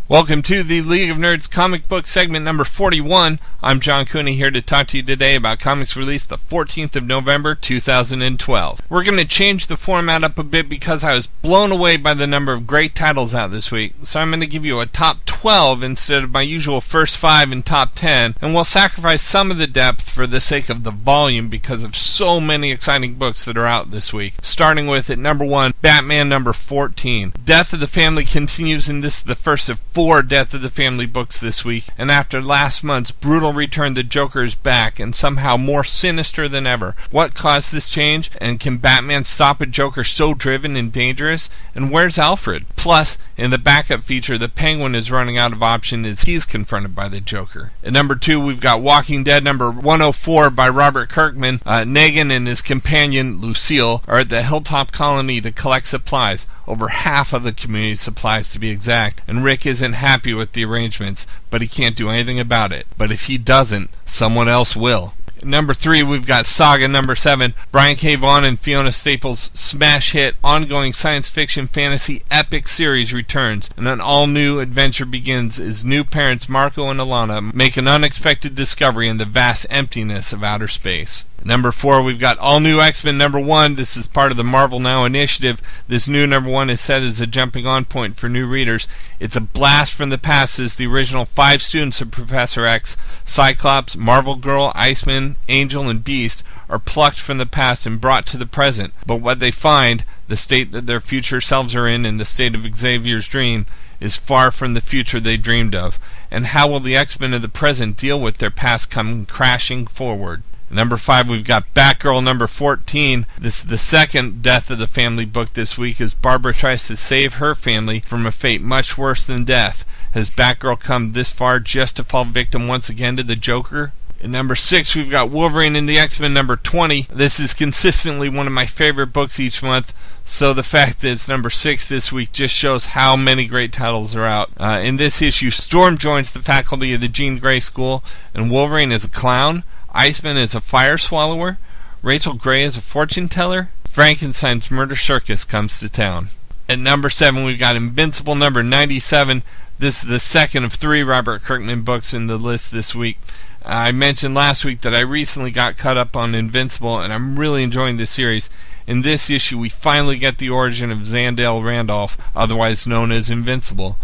Welcome to the League of Nerds comic book segment number 41. I'm John Cooney here to talk to you today about comics released the 14th of November 2012. We're going to change the format up a bit because I was blown away by the number of great titles out this week. So I'm going to give you a top 12 instead of my usual first 5 and top 10, and we'll sacrifice some of the depth for the sake of the volume because of so many exciting books that are out this week. Starting with at number 1, Batman number 14. Death of the Family continues, and this is the first of 4 Death of the Family books this week, and after last month's brutal return, the Joker is back and somehow more sinister than ever. What caused this change, and can Batman stop a Joker so driven and dangerous? And where's Alfred? Plus, in the backup feature, the Penguin is running out of options as he's confronted by the Joker. At number 2, we've got Walking Dead number 104 by Robert Kirkman. Negan and his companion, Lucille, are at the Hilltop Colony to collect supplies. Over half of the community supplies to be exact, and Rick isn't happy with the arrangements, but he can't do anything about it. But if he doesn't, someone else will. Number 3, we've got Saga number 7. Brian K. Vaughan and Fiona Staples' smash hit ongoing science fiction fantasy epic series returns, and an all-new adventure begins as new parents Marco and Alana make an unexpected discovery in the vast emptiness of outer space. Number 4, we've got All New X-Men number 1. This is part of the Marvel Now initiative. This new number 1 is set as a jumping-on point for new readers. It's a blast from the past as the original 5 students of Professor X, Cyclops, Marvel Girl, Iceman, Angel, and Beast, are plucked from the past and brought to the present. But what they find, the state that their future selves are in, and the state of Xavier's dream, is far from the future they dreamed of. And how will the X-Men of the present deal with their past coming crashing forward? Number 5, we've got Batgirl number 14. This is the second Death of the Family book this week as Barbara tries to save her family from a fate much worse than death. Has Batgirl come this far just to fall victim once again to the Joker? At number 6, we've got Wolverine and the X-Men number 20. This is consistently one of my favorite books each month, so the fact that it's number 6 this week just shows how many great titles are out. In this issue, Storm joins the faculty of the Jean Grey School, and Wolverine is a clown. Iceman is a fire swallower. Rachel Gray is a fortune teller. Frankenstein's murder circus comes to town. At number 7, we've got Invincible number 97. This is the second of 3 Robert Kirkman books in the list this week. I mentioned last week that I recently got caught up on Invincible, and I'm really enjoying this series. In this issue, we finally get the origin of Xandale Randolph, otherwise known as Invincible.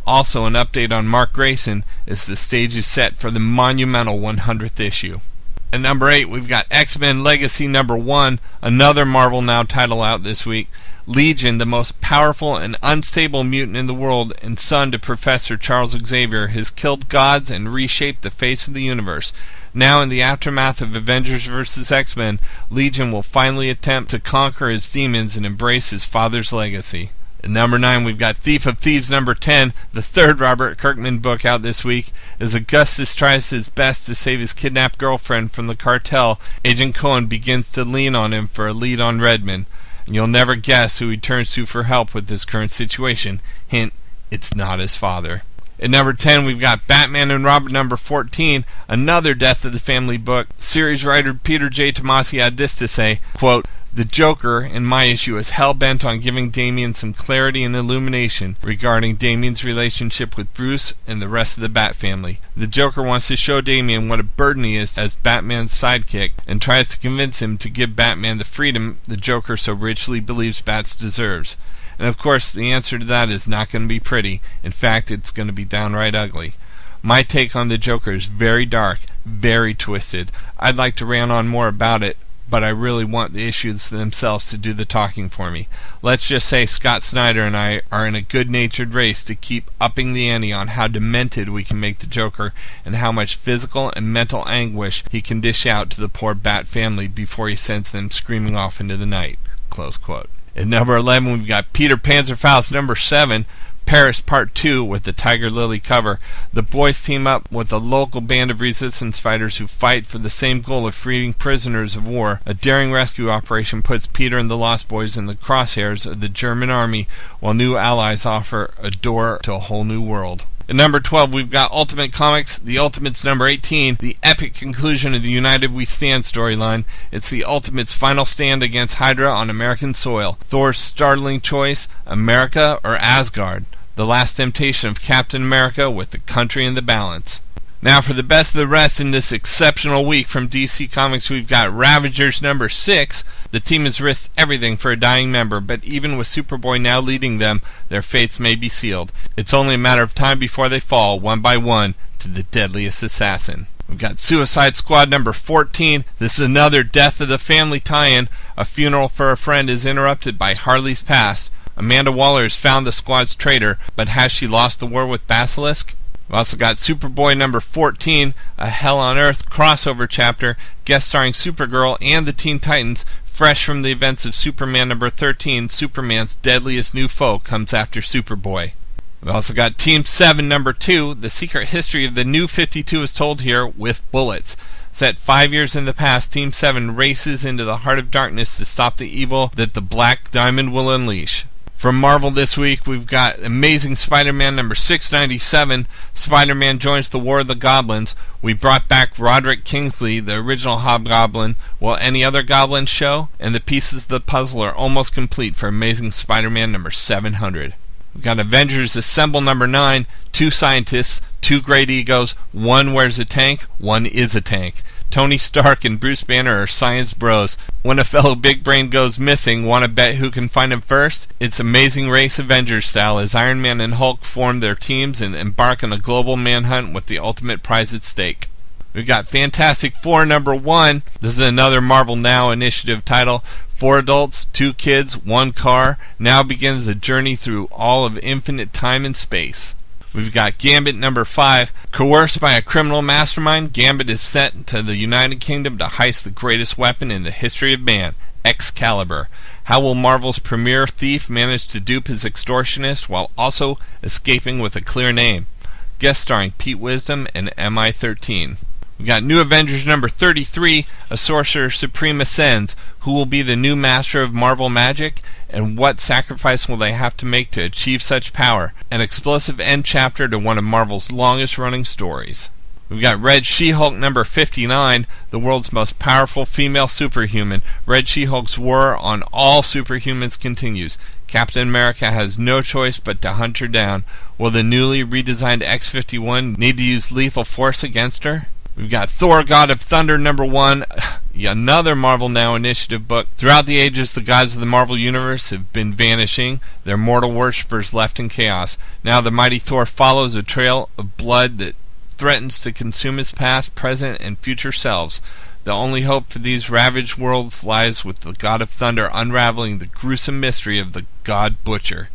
Also, an update on Mark Grayson as the stage is set for the monumental 100th issue. At number 8, we've got X-Men Legacy number 1, another Marvel Now title out this week. Legion, the most powerful and unstable mutant in the world and son to Professor Charles Xavier, has killed gods and reshaped the face of the universe. Now, in the aftermath of Avengers vs. X-Men, Legion will finally attempt to conquer his demons and embrace his father's legacy. At number 9, we've got Thief of Thieves number 10, the third Robert Kirkman book out this week. As Augustus tries his best to save his kidnapped girlfriend from the cartel, Agent Cohen begins to lean on him for a lead on Redmond. And you'll never guess who he turns to for help with this current situation. Hint, it's not his father. At number 10, we've got Batman and Robin number 14, another Death of the Family book. Series writer Peter J. Tomasi had this to say, quote, "The Joker, in my issue, is hell-bent on giving Damian some clarity and illumination regarding Damian's relationship with Bruce and the rest of the Bat family. The Joker wants to show Damian what a burden he is as Batman's sidekick and tries to convince him to give Batman the freedom the Joker so richly believes Bats deserves. And of course, the answer to that is not going to be pretty. In fact, it's going to be downright ugly. My take on the Joker is very dark, very twisted. I'd like to rant on more about it, but I really want the issues themselves to do the talking for me. Let's just say Scott Snyder and I are in a good-natured race to keep upping the ante on how demented we can make the Joker and how much physical and mental anguish he can dish out to the poor Bat family before he sends them screaming off into the night." Close quote. At number 11, we've got Peter Panzerfaust number 7, Paris Part 2 with the Tiger Lily cover. The boys team up with a local band of resistance fighters who fight for the same goal of freeing prisoners of war. A daring rescue operation puts Peter and the Lost Boys in the crosshairs of the German army, while new allies offer a door to a whole new world. At number 12, we've got Ultimate Comics, The Ultimates number 18, the epic conclusion of the United We Stand storyline. It's the Ultimates' final stand against Hydra on American soil. Thor's startling choice, America or Asgard. The Last Temptation of Captain America with the Country in the Balance. Now for the best of the rest in this exceptional week from DC Comics, we've got Ravagers number 6. The team has risked everything for a dying member, but even with Superboy now leading them, their fates may be sealed. It's only a matter of time before they fall, one by one, to the deadliest assassin. We've got Suicide Squad number 14. This is another Death of the Family tie-in. A funeral for a friend is interrupted by Harley's past. Amanda Waller has found the squad's traitor, but has she lost the war with Basilisk? We've also got Superboy number 14, a Hell on Earth crossover chapter, guest starring Supergirl and the Teen Titans. Fresh from the events of Superman number 13, Superman's deadliest new foe comes after Superboy. We've also got Team 7 number 2, the secret history of the New 52 is told here with bullets. Set 5 years in the past, Team 7 races into the heart of darkness to stop the evil that the Black Diamond will unleash. From Marvel this week, we've got Amazing Spider-Man number 697. Spider-Man joins the War of the Goblins. We brought back Roderick Kingsley, the original Hobgoblin. Will any other goblins show? And the pieces of the puzzle are almost complete for Amazing Spider-Man number 700. We've got Avengers Assemble number 9. 2 scientists, 2 great egos. One wears a tank, one is a tank. Tony Stark and Bruce Banner are science bros. When a fellow big brain goes missing, want to bet who can find him first? It's Amazing Race Avengers style as Iron Man and Hulk form their teams and embark on a global manhunt with the ultimate prize at stake. We've got Fantastic Four number 1. This is another Marvel Now initiative title. 4 adults, 2 kids, 1 car. Now begins a journey through all of infinite time and space. We've got Gambit number 5. Coerced by a criminal mastermind, Gambit is sent to the United Kingdom to heist the greatest weapon in the history of man, Excalibur. How will Marvel's premier thief manage to dupe his extortionist while also escaping with a clear name? Guest starring Pete Wisdom and MI-13. We got New Avengers number 33, a Sorcerer Supreme ascends. Who will be the new master of Marvel magic? And what sacrifice will they have to make to achieve such power? An explosive end chapter to one of Marvel's longest running stories. We've got Red She-Hulk number 59, the world's most powerful female superhuman. Red She-Hulk's war on all superhumans continues. Captain America has no choice but to hunt her down. Will the newly redesigned X-51 need to use lethal force against her? We've got Thor God of Thunder number 1, another Marvel Now initiative book. Throughout the ages, the gods of the Marvel Universe have been vanishing, their mortal worshippers left in chaos. Now the mighty Thor follows a trail of blood that threatens to consume his past, present, and future selves. The only hope for these ravaged worlds lies with the God of Thunder unraveling the gruesome mystery of the God Butcher.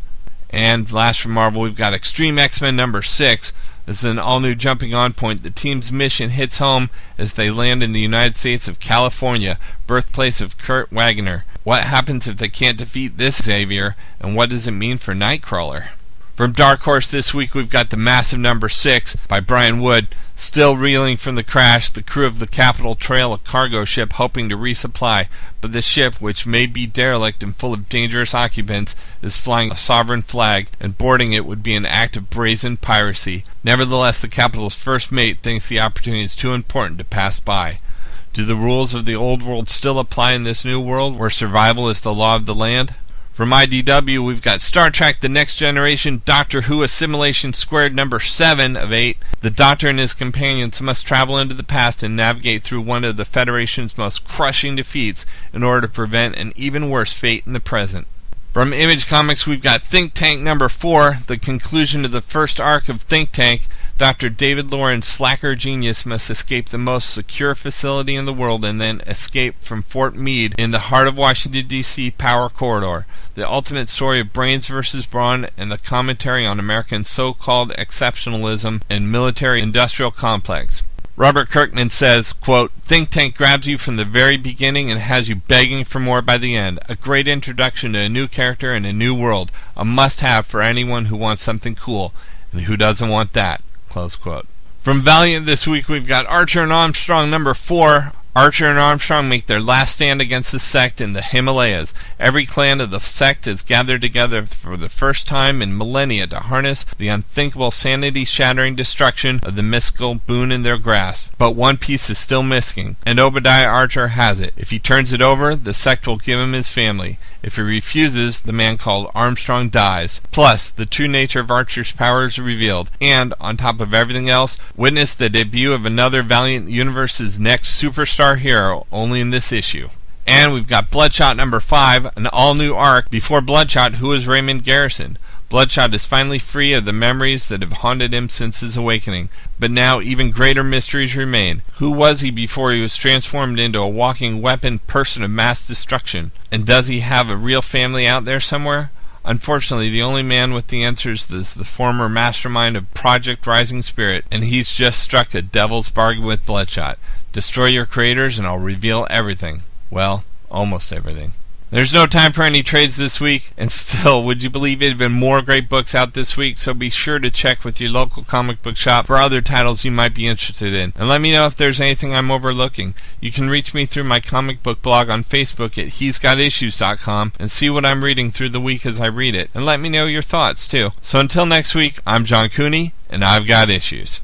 And last from Marvel, we've got X-Treme X-Men number 6. This is an all-new jumping on point. The team's mission hits home as they land in the United States of California, birthplace of Kurt Wagner. What happens if they can't defeat this Xavier, and what does it mean for Nightcrawler? From Dark Horse this week, we've got The Massive number 6 by Brian Wood. Still reeling from the crash, the crew of the Capital trail a cargo ship hoping to resupply, but the ship, which may be derelict and full of dangerous occupants, is flying a sovereign flag, and boarding it would be an act of brazen piracy. Nevertheless, the Capital's first mate thinks the opportunity is too important to pass by. Do the rules of the old world still apply in this new world, where survival is the law of the land? From IDW, we've got Star Trek The Next Generation, Doctor Who Assimilation Squared number 7 of 8. The Doctor and his companions must travel into the past and navigate through one of the Federation's most crushing defeats in order to prevent an even worse fate in the present. From Image Comics, we've got Think Tank number 4, the conclusion to the first arc of Think Tank. Dr. David Lauren's slacker genius must escape the most secure facility in the world and then escape from Fort Meade in the heart of Washington, D.C. Power Corridor. The ultimate story of brains versus brawn and the commentary on American so-called exceptionalism and military-industrial complex. Robert Kirkman says, quote, Think Tank grabs you from the very beginning and has you begging for more by the end. A great introduction to a new character and a new world. A must-have for anyone who wants something cool. And who doesn't want that? Close quote. From Valiant this week, we've got Archer and Armstrong number 4. Archer and Armstrong make their last stand against the sect in the Himalayas. Every clan of the sect is gathered together for the first time in millennia to harness the unthinkable sanity-shattering destruction of the mystical boon in their grasp. But one piece is still missing, and Obadiah Archer has it. If he turns it over, the sect will give him his family. If he refuses, the man called Armstrong dies. Plus, the true nature of Archer's power is revealed, and, on top of everything else, witness the debut of another Valiant Universe's next superstar hero, only in this issue. And we've got Bloodshot number 5, an all-new arc. Before Bloodshot, who is Raymond Garrison? Bloodshot is finally free of the memories that have haunted him since his awakening, but now even greater mysteries remain. Who was he before he was transformed into a walking weapon person of mass destruction? And does he have a real family out there somewhere? Unfortunately, the only man with the answers is the former mastermind of Project Rising Spirit, and he's just struck a devil's bargain with Bloodshot. Destroy your creators and I'll reveal everything. Well, almost everything. There's no time for any trades this week, and still, would you believe it, even more great books out this week, so be sure to check with your local comic book shop for other titles you might be interested in. And let me know if there's anything I'm overlooking. You can reach me through my comic book blog on Facebook at he'sgotissues.com and see what I'm reading through the week as I read it, and let me know your thoughts too. So until next week, I'm John Cooney, and I've got issues.